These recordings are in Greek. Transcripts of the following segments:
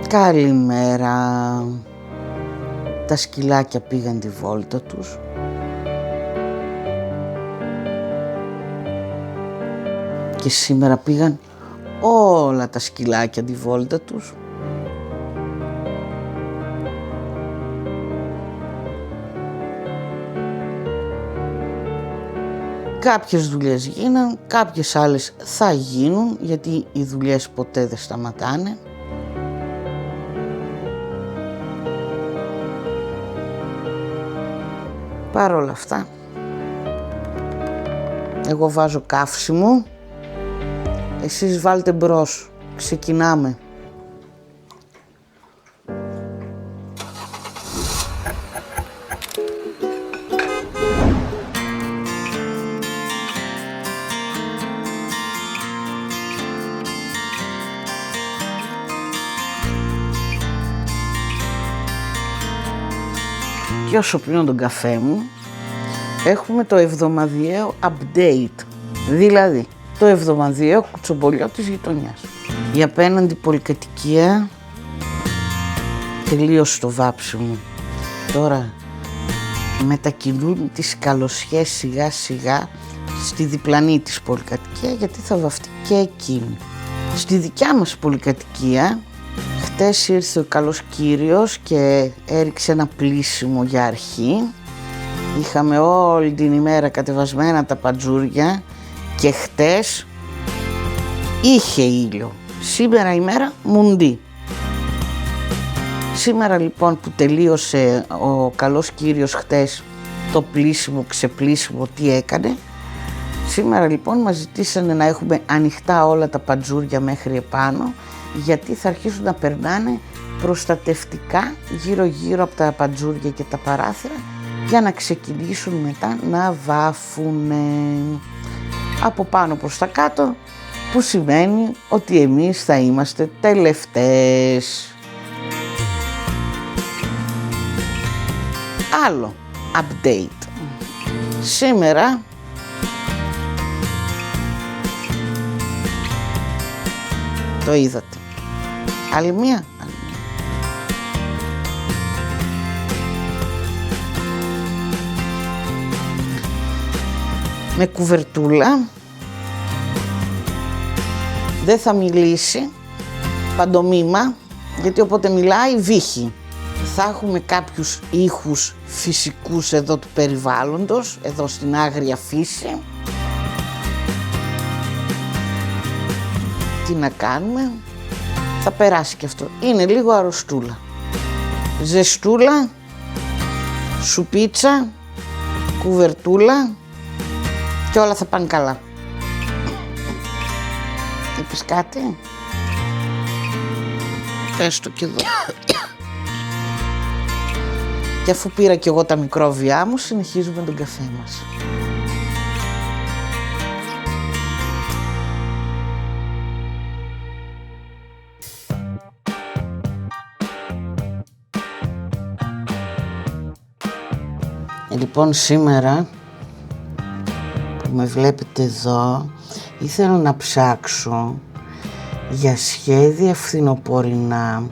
Καλημέρα. Τα σκυλάκια πήγαν τη βόλτα τους. Και σήμερα πήγαν όλα τα σκυλάκια τη βόλτα τους. Κάποιες δουλειές γίναν, κάποιες άλλες θα γίνουν, γιατί οι δουλειές ποτέ δεν σταματάνε. Παρ' όλα αυτά, εγώ βάζω καύσιμο, εσείς βάλτε μπρος, ξεκινάμε. Και όσο πίνω τον καφέ μου, έχουμε το εβδομαδιαίο update, δηλαδή το εβδομαδιαίο κουτσομπολιό της γειτονιάς. Η απέναντι πολυκατοικία τελείωσε το βάψιμο. Τώρα μετακινούν τις καλοσιές σιγά σιγά στη διπλανή της πολυκατοικία, γιατί θα βαφτεί και εκείνη. Στη δικιά μας πολυκατοικία χτες ήρθε ο καλός κύριος και έριξε ένα πλύσιμο για αρχή. Είχαμε όλη την ημέρα κατεβασμένα τα παντζούρια και χτες είχε ήλιο. Σήμερα η μέρα μουντή. Σήμερα λοιπόν που τελείωσε ο καλός κύριος χτες το πλύσιμο, ξεπλύσιμο, τι έκανε. Σήμερα λοιπόν μας ζητήσανε να έχουμε ανοιχτά όλα τα παντζούρια μέχρι επάνω, γιατί θα αρχίσουν να περνάνε προστατευτικά γύρω γύρω από τα παντζούρια και τα παράθυρα για να ξεκινήσουν μετά να βάφουνε από πάνω προς τα κάτω, που σημαίνει ότι εμείς θα είμαστε τελευταίες. Άλλο update. Σήμερα το είδατε. Άλλη μία. Με κουβερτούλα. Δεν θα μιλήσει. Παντομήμα. Γιατί όποτε μιλάει βύχει. Θα έχουμε κάποιους ήχους φυσικούς εδώ του περιβάλλοντος. Εδώ στην άγρια φύση. Τι να κάνουμε, θα περάσει και αυτό. Είναι λίγο αρρωστούλα. Ζεστούλα, σουπίτσα, κουβερτούλα και όλα θα πάνε καλά. Είπες κάτι? Πες το και εδώ. Και αφού πήρα και εγώ τα μικρόβια μου, συνεχίζουμε τον καφέ μας. Λοιπόν, σήμερα που με βλέπετε εδώ, ήθελα να ψάξω για σχέδια φθινοπορεινά,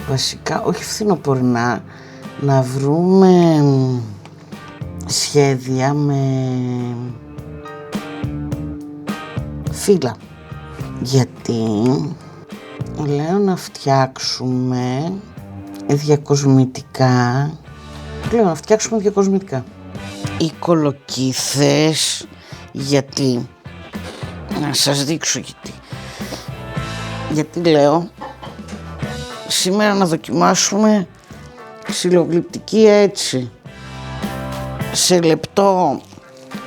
βασικά όχι φθινοπορεινά, να βρούμε σχέδια με φύλλα, γιατί λέω να φτιάξουμε διακοσμητικά. Λέω να φτιάξουμε διακοσμητικά. Οι κολοκύθες, γιατί, να σας δείξω γιατί λέω σήμερα να δοκιμάσουμε ξυλογλυπτική έτσι, σε λεπτό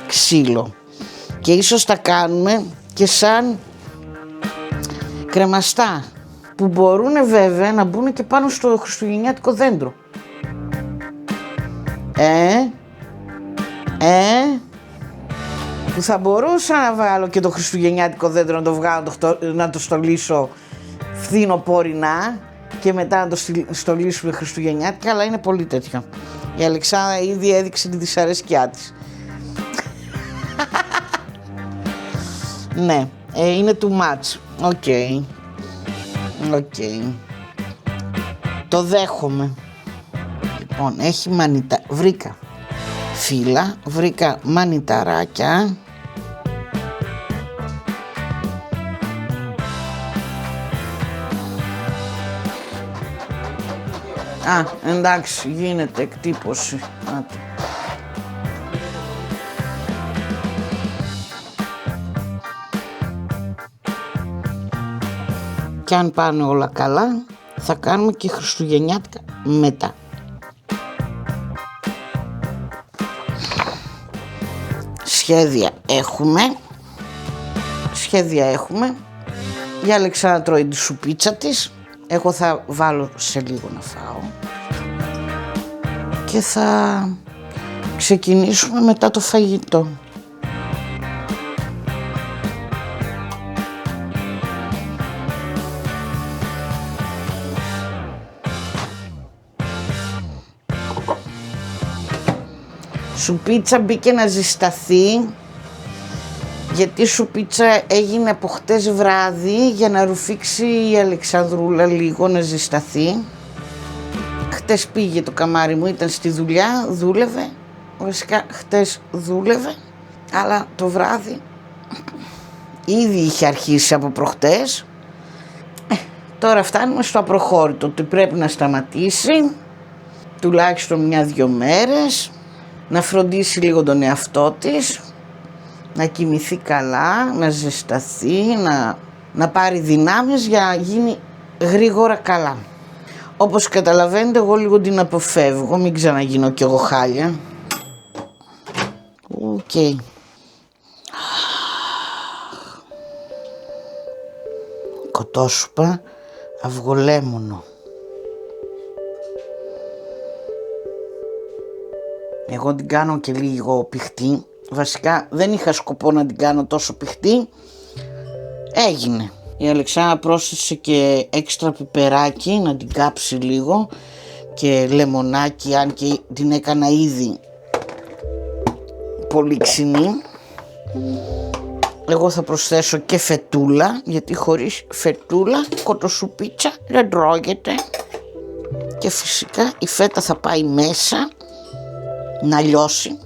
ξύλο, και ίσως τα κάνουμε και σαν κρεμαστά, που μπορούν βέβαια να μπουν και πάνω στο χριστουγεννιάτικο δέντρο. Που θα μπορούσα να βάλω και το χριστουγεννιάτικο δέντρο, να το βγάλω, να το στολίσω φθινοπορεινά και μετά να το στολίσουμε χριστουγεννιάτικα, αλλά είναι πολύ τέτοιο. Η Αλεξάνδρα ήδη έδειξε τη δυσαρέσκειά της. Ναι, είναι too much. Οκ. Το δέχομαι. Λοιπόν, έχει βρήκα φύλλα, βρήκα μανιταράκια. Α, εντάξει, γίνεται εκτύπωση. Άτε. Και αν πάνε όλα καλά, θα κάνουμε και χριστουγεννιάτικα μετά. Σχέδια έχουμε. Η Αλεξάνδρα τρώει τη σουπίτσα της. Εγώ θα βάλω σε λίγο να φάω. Και θα ξεκινήσουμε μετά το φαγητό. Σουπίτσα μπήκε να ζεσταθεί, γιατί η σουπίτσα έγινε από χτες βράδυ για να ρουφήξει η Αλεξανδρούλα λίγο να ζεσταθεί. Χτες πήγε το καμάρι μου, ήταν στη δουλειά, δούλευε, βασικά χτες δούλευε, αλλά το βράδυ ήδη είχε αρχίσει από προχτές. Τώρα φτάνουμε στο απροχώρητο, ότι πρέπει να σταματήσει τουλάχιστον 1-2 μέρες, να φροντίσει λίγο τον εαυτό της, να κοιμηθεί καλά, να ζεσταθεί, να πάρει δυνάμεις για να γίνει γρήγορα καλά. Όπως καταλαβαίνετε, εγώ λίγο την αποφεύγω, μην ξαναγίνω κι εγώ χάλια. Οκ. Κοτόσουπα, αυγολέμονο. Εγώ την κάνω και λίγο πηχτή. Βασικά δεν είχα σκοπό να την κάνω τόσο πηχτή. Έγινε. Η Αλεξάνδρα πρόσθεσε και έξτρα πιπεράκι να την κάψει λίγο και λεμονάκι, αν και την έκανα ήδη πολύ ξινή. Εγώ θα προσθέσω και φετούλα, γιατί χωρίς φετούλα κοτοσουπίτσα δεν τρώγεται. Και φυσικά η φέτα θα πάει μέσα να λιώσει,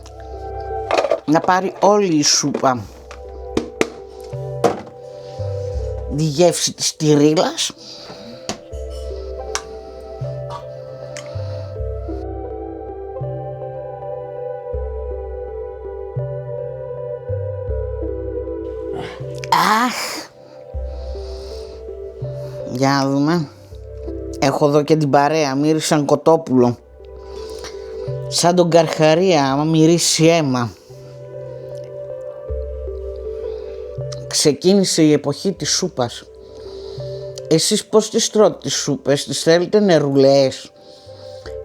να πάρει όλη η σούπα τη γεύση της τυρίλας. Αχ, για να δούμε. Έχω εδώ και την παρέα, μύρισαν κοτόπουλο. Σαν τον Καρχαρία, άμα μυρίσει αίμα. Ξεκίνησε η εποχή της σούπας. Εσείς πώς τις τρώτε τις σούπες, τις θέλετε νερουλές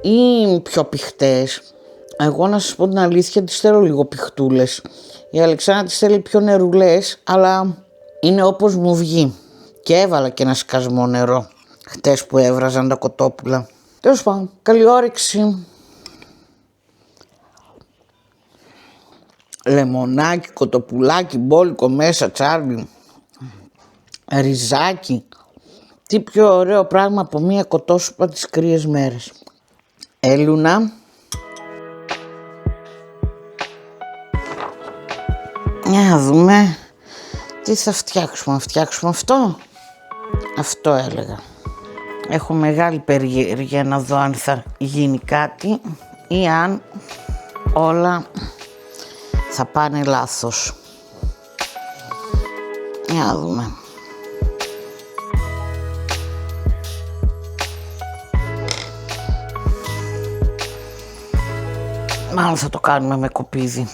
ή πιο πηχτές? Εγώ να σας πω την αλήθεια, τις θέλω λίγο πηχτούλες. Η Αλεξάνδρα τις θέλει πιο νερουλές, αλλά είναι όπως μου βγει. Και έβαλα και ένα σκασμό νερό χτες που έβραζαν τα κοτόπουλα. Τέλος πάντων, καλή όρεξη. Λεμονάκι, κοτοπουλάκι, μπόλικο μέσα, τσάρμι, ριζάκι. Τι πιο ωραίο πράγμα από μία κοτόσουπα τις κρύες μέρες. Έλουνα. Για να δούμε τι θα φτιάξουμε. Να φτιάξουμε αυτό. Αυτό έλεγα. Έχω μεγάλη περιέργεια να δω αν θα γίνει κάτι ή αν όλα θα πάνε λάθος. Για να δούμε. Μάλλον θα το κάνουμε με κοπίδι.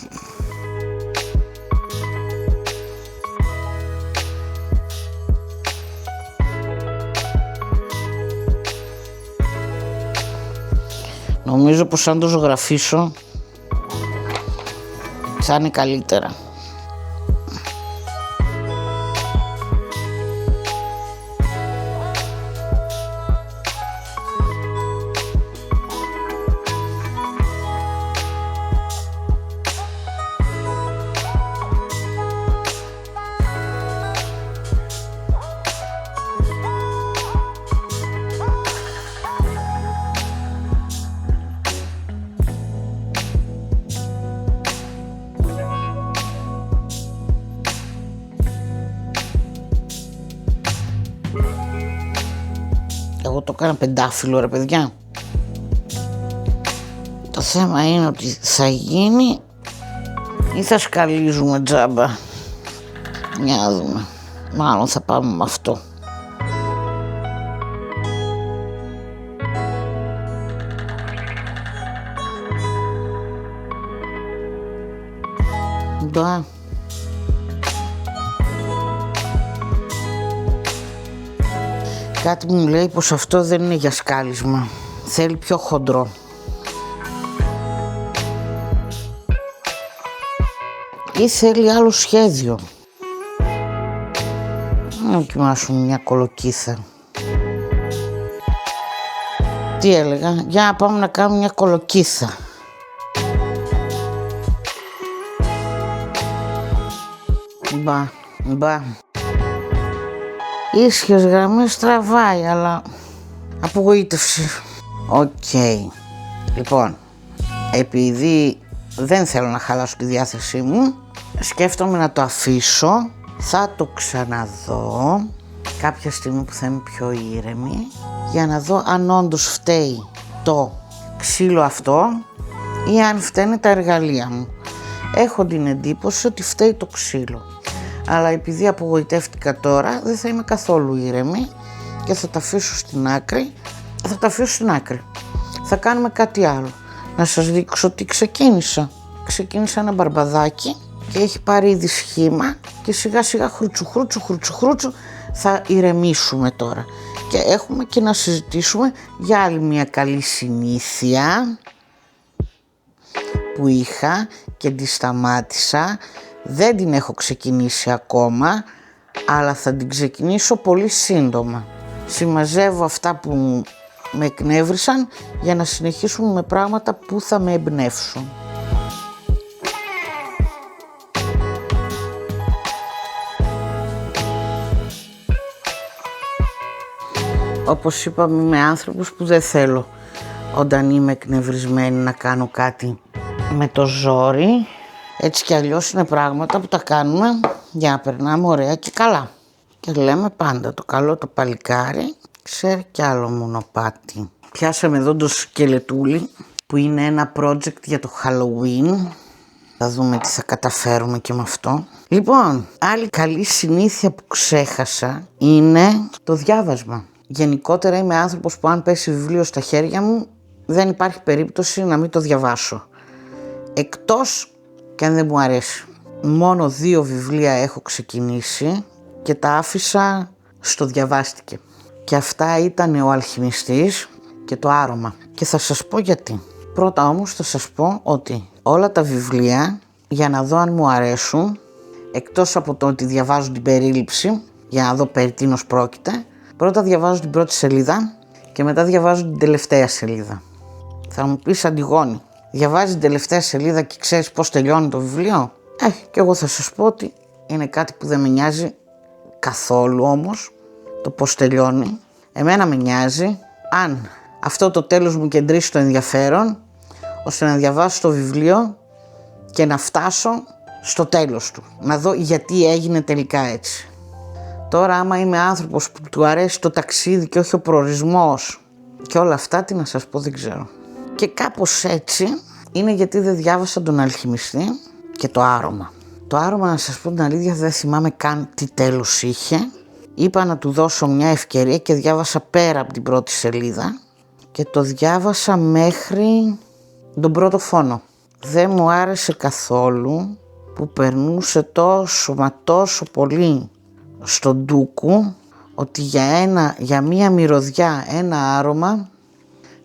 Νομίζω πως αν το ζωγραφίσω θα είναι καλύτερα. έκανα πεντάφυλλο ρε παιδιά. Το θέμα είναι ότι θα γίνει ή θα σκαλίζουμε τζάμπα. Για να δούμε. Μάλλον θα πάμε με αυτό. Μπα. Κάτι μου λέει πως αυτό δεν είναι για σκάλισμα. Θέλει πιο χοντρό. Ή θέλει άλλο σχέδιο. Να δοκιμάσουμε μια κολοκύθα. Τι έλεγα, για να πάμε να κάνουμε μια κολοκύθα. Μπα. Ίσχυες γραμμές τραβάει, αλλά απογοήτευση. Οκ. Λοιπόν, επειδή δεν θέλω να χαλάσω τη διάθεσή μου, σκέφτομαι να το αφήσω. Θα το ξαναδώ κάποια στιγμή που θα είμαι πιο ήρεμη, για να δω αν όντως φταίει το ξύλο αυτό ή αν φταίνε τα εργαλεία μου. Έχω την εντύπωση ότι φταίει το ξύλο, αλλά επειδή απογοητεύτηκα τώρα δεν θα είμαι καθόλου ήρεμη και θα τα αφήσω στην άκρη. Θα κάνουμε κάτι άλλο. Να σας δείξω τι ξεκίνησα. Ξεκίνησα ένα μπαρμπαδάκι και έχει πάρει ήδη σχήμα και σιγά σιγά χρούτσου θα ηρεμήσουμε τώρα. Και έχουμε και να συζητήσουμε για άλλη μια καλή συνήθεια που είχα και τη σταμάτησα. Δεν την έχω ξεκινήσει ακόμα, αλλά θα την ξεκινήσω πολύ σύντομα. Συμμαζεύω αυτά που με εκνεύρισαν για να συνεχίσουμε με πράγματα που θα με εμπνεύσουν. Όπως είπαμε, είμαι άνθρωπος που δεν θέλω όταν είμαι εκνευρισμένη να κάνω κάτι με το ζόρι. Έτσι κι αλλιώς είναι πράγματα που τα κάνουμε για να περνάμε ωραία και καλά. Και λέμε πάντα, το καλό το παλικάρι ξέρει κι άλλο μονοπάτι. Πιάσαμε εδώ το σκελετούλι που είναι ένα project για το Halloween. Θα δούμε τι θα καταφέρουμε και με αυτό. Λοιπόν, άλλη καλή συνήθεια που ξέχασα είναι το διάβασμα. Γενικότερα είμαι άνθρωπος που αν πέσει βιβλίο στα χέρια μου δεν υπάρχει περίπτωση να μην το διαβάσω. Εκτός και αν δεν μου αρέσει. Μόνο 2 βιβλία έχω ξεκινήσει και τα άφησα στο διαβάστηκε. Και αυτά ήταν ο Αλχημιστής και το Άρωμα. Και θα σας πω γιατί. Πρώτα όμως θα σας πω ότι όλα τα βιβλία, για να δω αν μου αρέσουν, εκτός από το ότι διαβάζω την περίληψη για να δω περί τίνος πρόκειται, πρώτα διαβάζω την πρώτη σελίδα και μετά διαβάζω την τελευταία σελίδα. Θα μου πεις, Αντιγόνη, διαβάζεις την τελευταία σελίδα και ξέρεις πώς τελειώνει το βιβλίο? Και εγώ θα σας πω ότι είναι κάτι που δεν με νοιάζει καθόλου όμως το πώς τελειώνει. Εμένα με νοιάζει αν αυτό το τέλος μου κεντρήσει το ενδιαφέρον, ώστε να διαβάσω το βιβλίο και να φτάσω στο τέλος του. Να δω γιατί έγινε τελικά έτσι. Τώρα άμα είμαι άνθρωπος που του αρέσει το ταξίδι και όχι ο προορισμός και όλα αυτά, τι να σας πω, δεν ξέρω. Και κάπως έτσι είναι γιατί δεν διάβασα τον Αλχημιστή και το Άρωμα. Το Άρωμα, να σας πω την αλήθεια, δεν θυμάμαι καν τι τέλος είχε. Είπα να του δώσω μια ευκαιρία και διάβασα πέρα από την πρώτη σελίδα και το διάβασα μέχρι τον πρώτο φόνο. Δεν μου άρεσε καθόλου που περνούσε τόσο πολύ στον ντούκου, ότι για μία μυρωδιά, ένα άρωμα,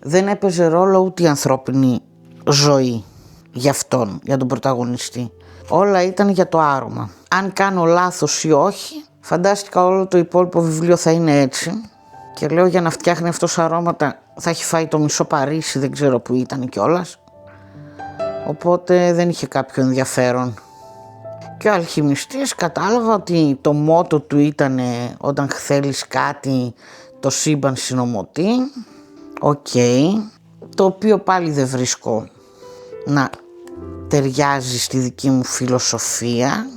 δεν έπαιζε ρόλο ούτε η ανθρώπινη ζωή για αυτόν, για τον πρωταγωνιστή. Όλα ήταν για το άρωμα. Αν κάνω λάθος ή όχι, φαντάστηκα όλο το υπόλοιπο βιβλίο θα είναι έτσι. Και λέω, για να φτιάχνει αυτός αρώματα θα έχει φάει το μισό Παρίσι, δεν ξέρω που ήταν κιόλας. Οπότε δεν είχε κάποιο ενδιαφέρον. Και ο Αλχημιστής κατάλαβα ότι το μότο του ήταν όταν θέλεις κάτι το σύμπαν συνομωτεί. Οκ. Το οποίο πάλι δεν βρίσκω να ταιριάζει στη δική μου φιλοσοφία.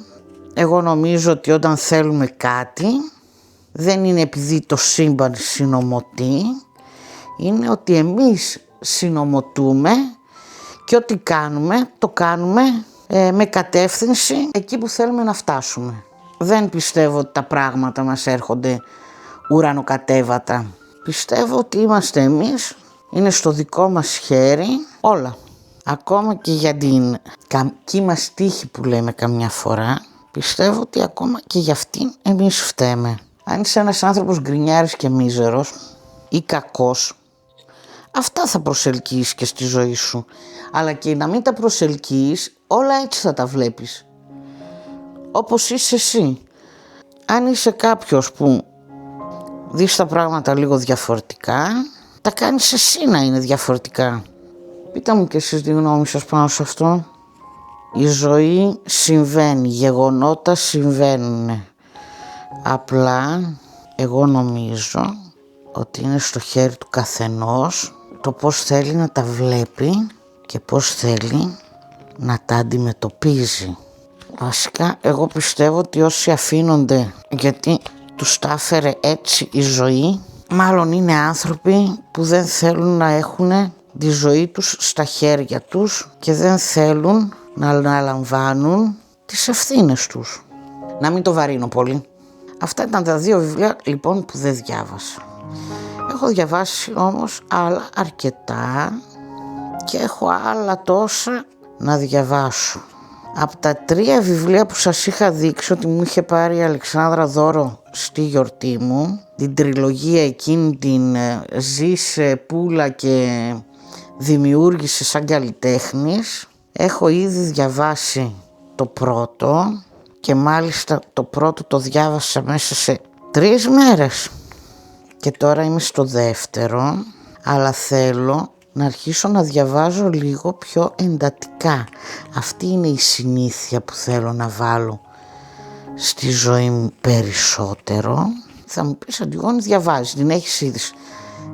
Εγώ νομίζω ότι όταν θέλουμε κάτι δεν είναι επειδή το σύμπαν συνομωτεί, είναι ότι εμείς συνομωτούμε και ό,τι κάνουμε, το κάνουμε με κατεύθυνση εκεί που θέλουμε να φτάσουμε. Δεν πιστεύω ότι τα πράγματα μας έρχονται ουρανοκατέβατα. Πιστεύω ότι είμαστε εμείς, είναι στο δικό μας χέρι όλα. Ακόμα και για την κακή μας τύχη που λέμε καμιά φορά, πιστεύω ότι ακόμα και για αυτήν εμείς φταίμε. Αν είσαι ένας άνθρωπος γκρινιάρης και μίζερος ή κακός, αυτά θα προσελκύεις και στη ζωή σου. Αλλά και να μην τα προσελκύεις, όλα έτσι θα τα βλέπεις. Όπως είσαι εσύ. Αν είσαι κάποιος που δεις τα πράγματα λίγο διαφορετικά, τα κάνεις εσύ να είναι διαφορετικά. Πείτε μου και εσείς τη γνώμη σας πάνω σε αυτό. Η ζωή συμβαίνει, γεγονότα συμβαίνουν. Απλά εγώ νομίζω ότι είναι στο χέρι του καθενός το πώς θέλει να τα βλέπει και πώς θέλει να τα αντιμετωπίζει. Βασικά εγώ πιστεύω ότι όσοι αφήνονται γιατί τους τα έφερε έτσι η ζωή, μάλλον είναι άνθρωποι που δεν θέλουν να έχουν τη ζωή τους στα χέρια τους και δεν θέλουν να αναλαμβάνουν τις ευθύνες τους. Να μην το βαρύνω πολύ. Αυτά ήταν τα 2 βιβλία λοιπόν που δεν διάβασα. Έχω διαβάσει όμως άλλα αρκετά και έχω άλλα τόσα να διαβάσω. Από τα 3 βιβλία που σας είχα δείξει ότι μου είχε πάρει η Αλεξάνδρα δώρο στη γιορτή μου, την τριλογία εκείνη την «Ζήσε πούλα και δημιούργησε σαν καλλιτέχνης», έχω ήδη διαβάσει το πρώτο και μάλιστα το πρώτο το διάβασα μέσα σε 3 μέρες και τώρα είμαι στο δεύτερο, αλλά θέλω να αρχίσω να διαβάζω λίγο πιο εντατικά. Αυτή είναι η συνήθεια που θέλω να βάλω στη ζωή μου περισσότερο. Θα μου πεις, Αντιγόνη, διαβάζεις, την έχεις ήδη.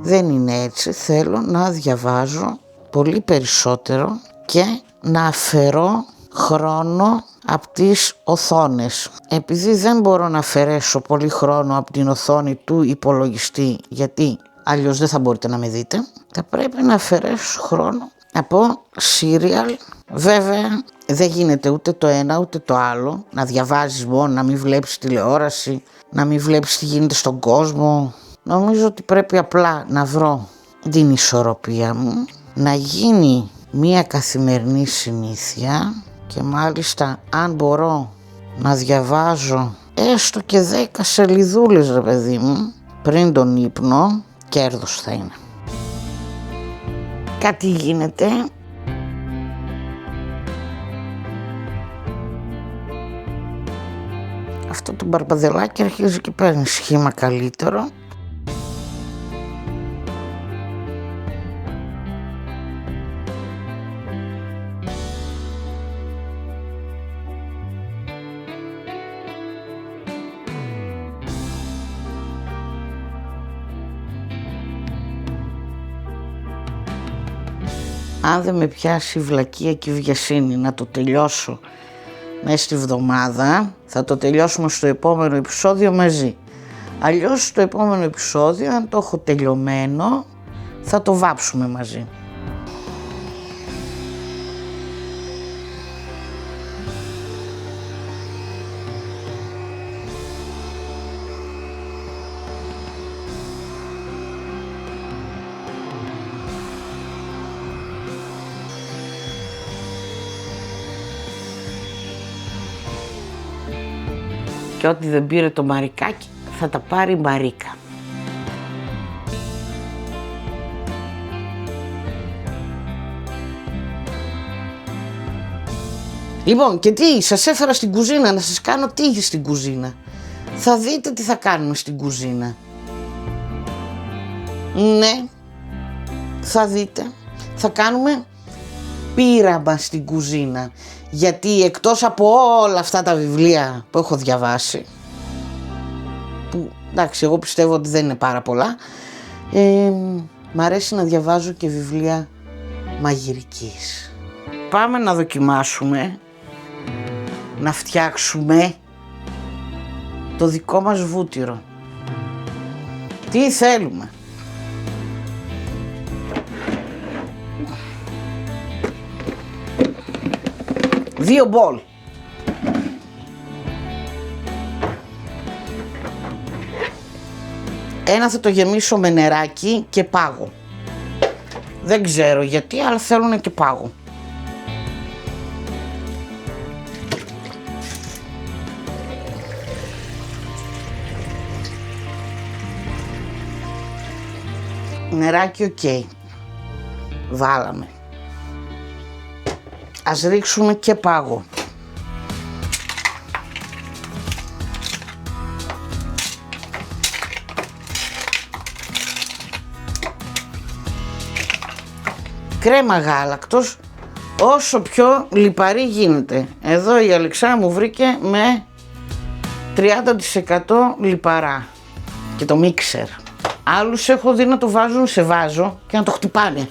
Δεν είναι έτσι, θέλω να διαβάζω πολύ περισσότερο και να αφαιρώ χρόνο από τις οθόνες. Επειδή δεν μπορώ να αφαιρέσω πολύ χρόνο από την οθόνη του υπολογιστή, γιατί αλλιώς δεν θα μπορείτε να με δείτε, θα πρέπει να αφαιρέσω χρόνο από σύριαλ. Βέβαια δεν γίνεται ούτε το ένα ούτε το άλλο, να διαβάζεις μόνο, να μην βλέπεις τηλεόραση, να μην βλέπεις τι γίνεται στον κόσμο. Νομίζω ότι πρέπει απλά να βρω την ισορροπία μου, να γίνει μία καθημερινή συνήθεια και μάλιστα αν μπορώ να διαβάζω έστω και 10 σελιδούλες, ρε παιδί μου, πριν τον ύπνο, κέρδος θα είναι. Κάτι γίνεται. Αυτό το μπαρμπαδελάκι αρχίζει και παίρνει σχήμα καλύτερο. Αν δεν με πιάσει η βλακεία και η βιασύνη να το τελειώσω μέσα στη βδομάδα, θα το τελειώσουμε στο επόμενο επεισόδιο μαζί. Αλλιώς στο επόμενο επεισόδιο, αν το έχω τελειωμένο, θα το βάψουμε μαζί. Και ό,τι δεν πήρε το Μαρικάκι θα τα πάρει η Μαρίκα. Λοιπόν, και τι, σας έφερα στην κουζίνα να σας κάνω τι στην κουζίνα. Θα δείτε τι θα κάνουμε στην κουζίνα. Ναι, θα δείτε. Θα κάνουμε πείραμα στην κουζίνα. Γιατί εκτός από όλα αυτά τα βιβλία που έχω διαβάσει, που εντάξει εγώ πιστεύω ότι δεν είναι πάρα πολλά, μ' αρέσει να διαβάζω και βιβλία μαγειρικής. Πάμε να δοκιμάσουμε να φτιάξουμε το δικό μας βούτυρο. Τι θέλουμε? 2 μπολ. Ένα θα το γεμίσω με νεράκι και πάγο. Δεν ξέρω γιατί, αλλά θέλουν και πάγο. Νεράκι οκ. Βάλαμε. Ας ρίξουμε και πάγο. Κρέμα γάλακτος, όσο πιο λιπαρή γίνεται. Εδώ η Αλεξάνδρα μου βρήκε με 30% λιπαρά και το μίξερ. Άλλους έχω δει να το βάζουν σε βάζο και να το χτυπάνε.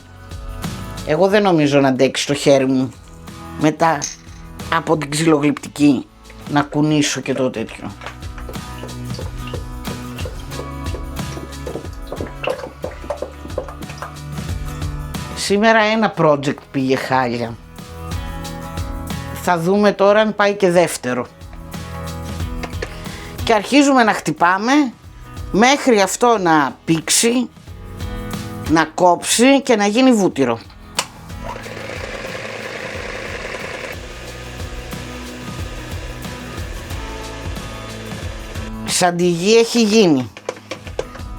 Εγώ δεν νομίζω να αντέξει το χέρι μου μετά από την ξυλογλυπτική να κουνήσω και το τέτοιο. Σήμερα ένα project πήγε χάλια. Θα δούμε τώρα αν πάει και δεύτερο. Και αρχίζουμε να χτυπάμε μέχρι αυτό να πήξει, να κόψει και να γίνει βούτυρο. Σαντιγί έχει γίνει.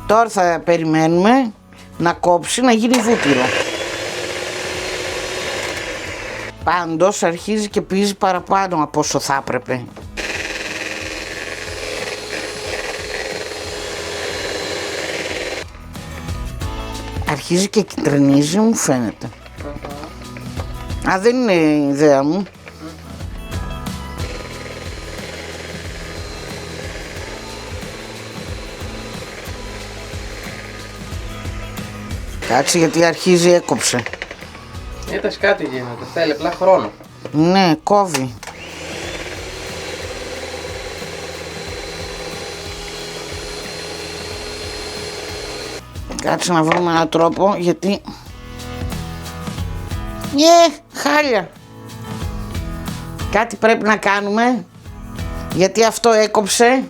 Τώρα θα περιμένουμε να κόψει, να γίνει βούτυρο. Πάντως αρχίζει και πίζει παραπάνω από όσο θα έπρεπε. Αρχίζει και κυτρινίζει, μου φαίνεται. Α, δεν είναι η ιδέα μου. Κάτσε γιατί αρχίζει, έκοψε. Είδες κάτι γίνεται, θέλει απλά χρόνο. Ναι, κόβει. Κάτσε να βρούμε έναν τρόπο γιατί... χάλια. Κάτι πρέπει να κάνουμε γιατί αυτό έκοψε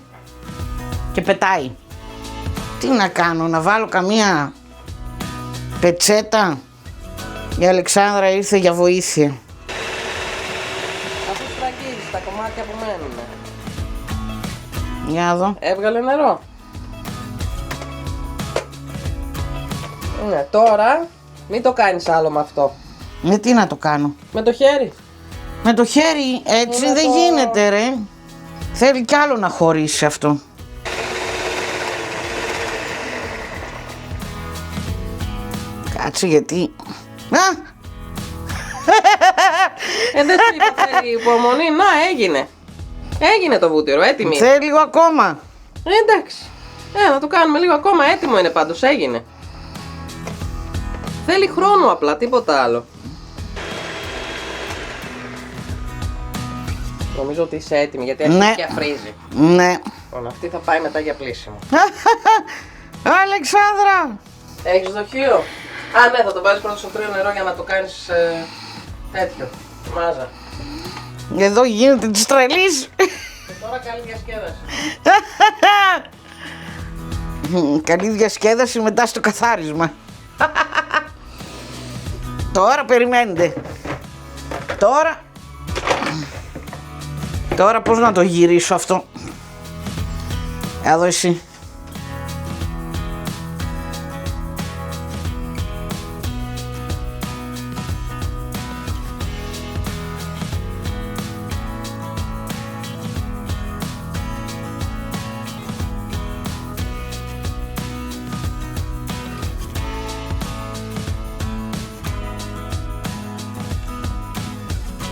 και πετάει. Τι να κάνω, να βάλω καμία πετσέτα? Η Αλεξάνδρα ήρθε για βοήθεια. Αφού σφραγίζεις τα κομμάτια που μένουν. Για να δω. Έβγαλε νερό. Ναι, τώρα μην το κάνεις άλλο με αυτό. Με τι να το κάνω? Με το χέρι. Με το χέρι έτσι Είναι δεν το... γίνεται ρε. Θέλει κι άλλο να χωρίσει αυτό. Κάτσε γιατί... Δεν σου είπα θέλει υπομονή. Να, έγινε. Έγινε το βούτυρο, έτοιμη. Θέλει λίγο ακόμα. Εντάξει. Να το κάνουμε λίγο ακόμα, έτοιμο είναι πάντως, έγινε. Θέλει χρόνο απλά, τίποτα άλλο. Νομίζω ότι είσαι έτοιμη γιατί αρχίζει και αφρίζει. Ναι. Λοιπόν, αυτή θα πάει μετά για πλύσιμο. Αλεξάνδρα! Έχεις δοχείο? Α, ναι, θα το βάλεις πρώτα στο κρύο νερό για να το κάνεις τέτοιο. Μάζα. Εδώ γίνεται της τρελής. Και τώρα καλή διασκέδαση. Καλή διασκέδαση μετά στο καθάρισμα. Τώρα περιμένετε. Τώρα πώς να το γυρίσω αυτό? Εδώ εσύ.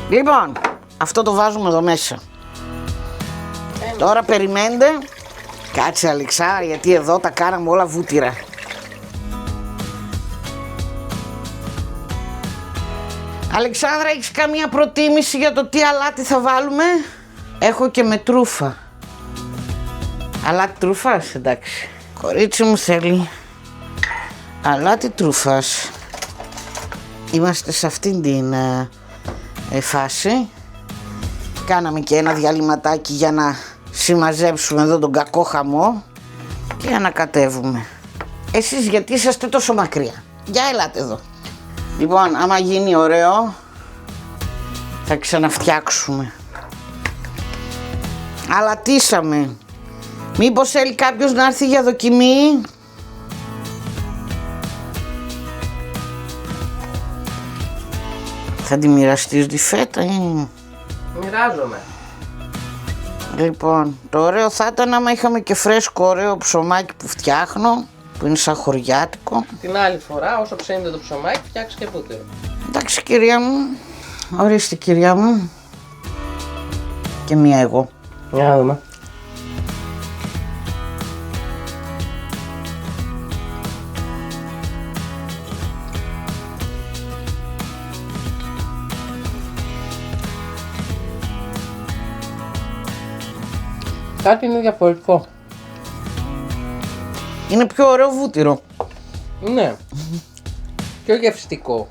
Λοιπόν, αυτό το βάζουμε εδώ μέσα. Τώρα περιμένετε. Κάτσε Αλεξά, γιατί εδώ τα κάναμε όλα βούτυρα. Αλεξάνδρα, έχεις καμία προτίμηση για το τι αλάτι θα βάλουμε? Έχω και με τρούφα. Αλάτι τρούφας, εντάξει. Κορίτσι μου θέλει αλάτι τρούφας. Είμαστε σε αυτήν την φάση. Κάναμε και ένα διαλυματάκι για να συμμαζέψουμε εδώ τον κακό χαμό και ανακατεύουμε. Εσείς γιατί είσαστε τόσο μακριά? Για ελάτε εδώ. Λοιπόν, άμα γίνει ωραίο θα ξαναφτιάξουμε. Αλατίσαμε. Μήπως θέλει κάποιος να έρθει για δοκιμή? Θα τη μοιραστείς τη φέτα ή? Μοιράζομαι. Λοιπόν, το ωραίο θα ήταν άμα είχαμε και φρέσκο ωραίο ψωμάκι που φτιάχνω, που είναι σαν χωριάτικο. Την άλλη φορά, όσο ψήνεται το ψωμάκι, φτιάξει και βούτυρο. Εντάξει κυρία μου, ορίστε κυρία μου. Και μία εγώ. Για να δούμε. Κάτι είναι διαφορετικό. Είναι πιο ωραίο βούτυρο. Ναι. Πιο γευστικό.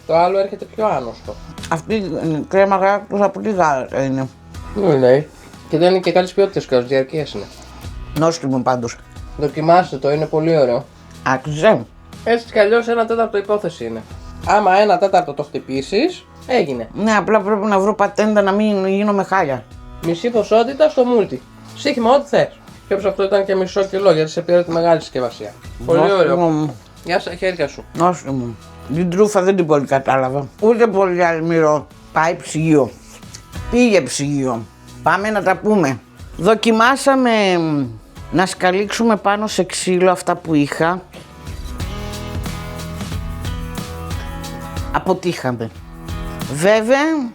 Το άλλο έρχεται πιο άνοστο. Αυτή η κρέμα γάλακτος από τη γάλατα είναι. Ναι, λέει. Και δεν είναι και καλής ποιότητας κιόλας, διαρκείας είναι. Νόστιμο πάντως. Δοκιμάστε το, είναι πολύ ωραίο. Άξιζε. Έτσι κι αλλιώς 1/4 υπόθεση είναι. Άμα 1/4 το χτυπήσεις, έγινε. Ναι, απλά πρέπει να βρω πατέντα να μην γίνομαι χάλια. Μισή ποσότητα στο μούλτι. Σύγχυμα, ό,τι θες. Και όπως αυτό ήταν και μισό κιλό, γιατί σε πήρε τη μεγάλη συσκευασία. Πολύ ωραίο. Γεια στα χέρια σου. Νόστιμο. Την τρούφα δεν την πολύ κατάλαβα. Ούτε πολύ αλμυρό. Πάει ψυγείο. Πήγε ψυγείο. Πάμε να τα πούμε. Δοκιμάσαμε να σκαλίξουμε πάνω σε ξύλο αυτά που είχα. Αποτύχαμε. Βέβαια,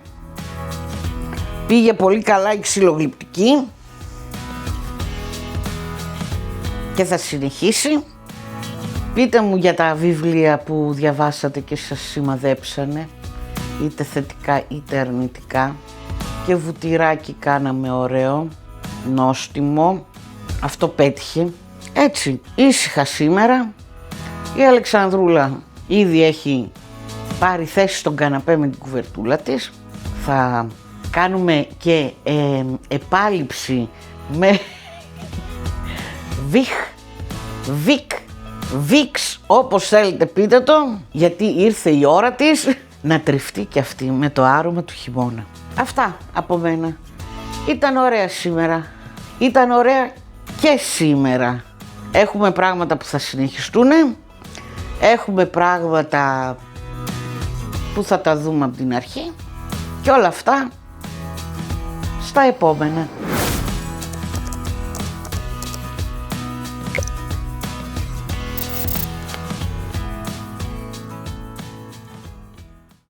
πήγε πολύ καλά η ξυλογλυπτική και θα συνεχίσει. Πείτε μου για τα βιβλία που διαβάσατε και σας σημαδέψανε, είτε θετικά είτε αρνητικά. Και βουτυράκι κάναμε ωραίο, νόστιμο, αυτό πέτυχε. Έτσι, ήσυχα σήμερα. Η Αλεξανδρούλα ήδη έχει πάρει θέση στον καναπέ με την κουβερτούλα της. Θα κάνουμε και επάλυψη με Βίξ, όπως θέλετε πείτε το, γιατί ήρθε η ώρα της να τριφτεί και αυτή με το άρωμα του χειμώνα. Αυτά από μένα. Ήταν ωραία σήμερα. Ήταν ωραία και σήμερα. Έχουμε πράγματα που θα συνεχιστούν. Έχουμε πράγματα που θα τα δούμε από την αρχή. Και όλα αυτά στα επόμενα.